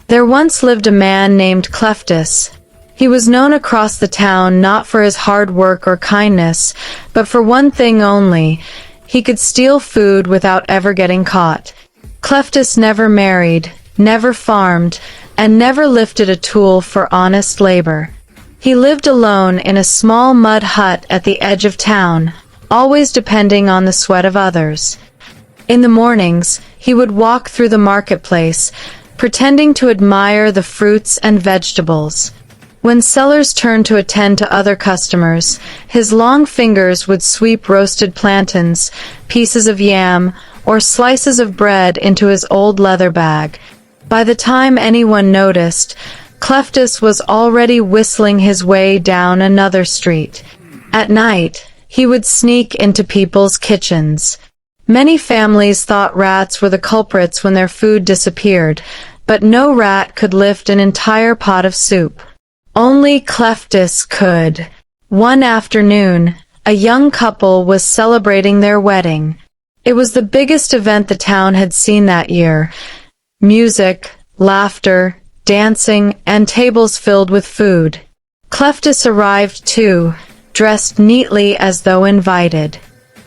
There once lived a man named Cleftus. He was known across the town not for his hard work or kindness, but for one thing only: he could steal food without ever getting caught. Cleftus never married, never farmed, and never lifted a tool for honest labor. He lived alone in a small mud hut at the edge of town, always depending on the sweat of others. In the mornings, he would walk through the marketplace, pretending to admire the fruits and vegetables. When sellers turned to attend to other customers, his long fingers would sweep roasted plantains, pieces of yam, or slices of bread into his old leather bag. By the time anyone noticed, Cleftus was already whistling his way down another street. At night, he would sneak into people's kitchens. Many families thought rats were the culprits when their food disappeared, but no rat could lift an entire pot of soup. Only Cleftus could. One afternoon, a young couple was celebrating their wedding. It was the biggest event the town had seen that year. Music, laughter, dancing, and tables filled with food. Cleftus arrived too, dressed neatly as though invited.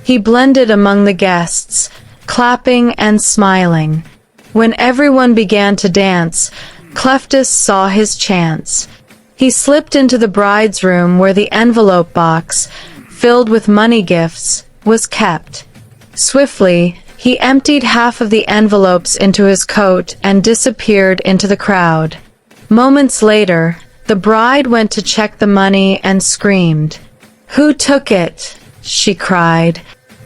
He blended among the guests, clapping and smiling. When everyone began to dance, Cleftus saw his chance. He slipped into the bride's room where the envelope box, filled with money gifts, was kept. Swiftly, he emptied half of the envelopes into his coat and disappeared into the crowd. Moments later, the bride went to check the money and screamed. "Who took it?" she cried.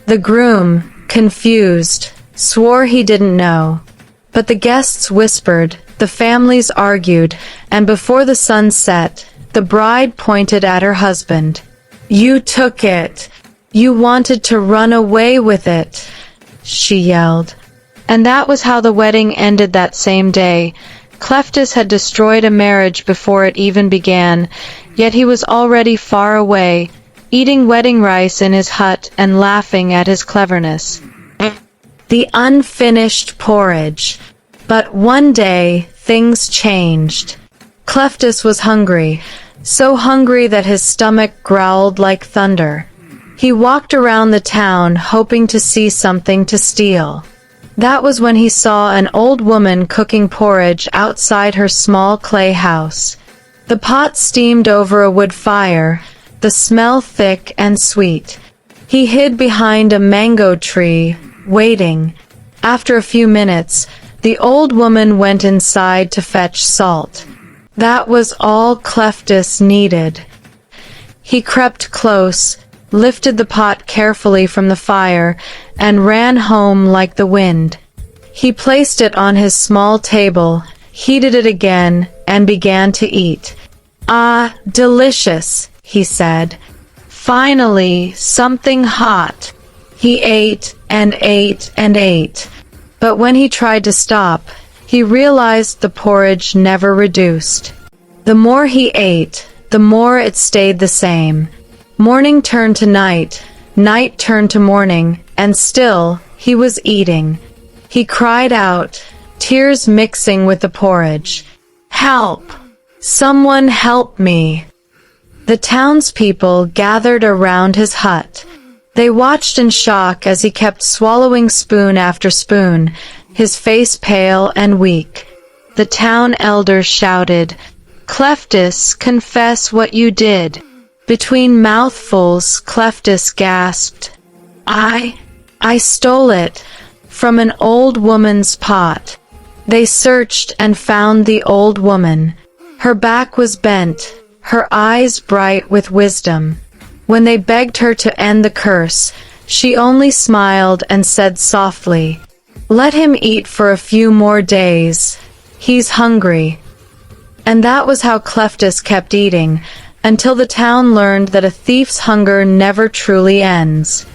The groom, confused, swore he didn't know. But the guests whispered, the families argued, and before the sun set, the bride pointed at her husband. "You took it! You wanted to run away with it!" she yelled. And that was how the wedding ended that same day. Cleftus had destroyed a marriage before it even began, yet he was already far away, eating wedding rice in his hut and laughing at his cleverness. The unfinished porridge. But one day, things changed. Cleftus was hungry, so hungry that his stomach growled like thunder. He walked around the town hoping to see something to steal. That was when he saw an old woman cooking porridge outside her small clay house. The pot steamed over a wood fire, the smell thick and sweet. He hid behind a mango tree, waiting. After a few minutes, the old woman went inside to fetch salt. That was all Cleftus needed. He crept close, lifted the pot carefully from the fire, and ran home like the wind. He placed it on his small table, heated it again, and began to eat. "Ah, delicious," he said. "Finally, something hot." He ate and ate and ate. But when he tried to stop, he realized the porridge never reduced. The more he ate, the more it stayed the same. Morning turned to night, night turned to morning, and still he was eating. He cried out, tears mixing with the porridge. "Help! Someone help me!" The townspeople gathered around his hut. They watched in shock as he kept swallowing spoon after spoon, his face pale and weak. The town elders shouted, "Cleftus, confess what you did." Between mouthfuls, Cleftus gasped, I stole it from an old woman's pot." They searched and found the old woman. Her back was bent, her eyes bright with wisdom. When they begged her to end the curse, she only smiled and said softly, "Let him eat for a few more days. He's hungry." And that was how Cleftus kept eating, until the town learned that a thief's hunger never truly ends.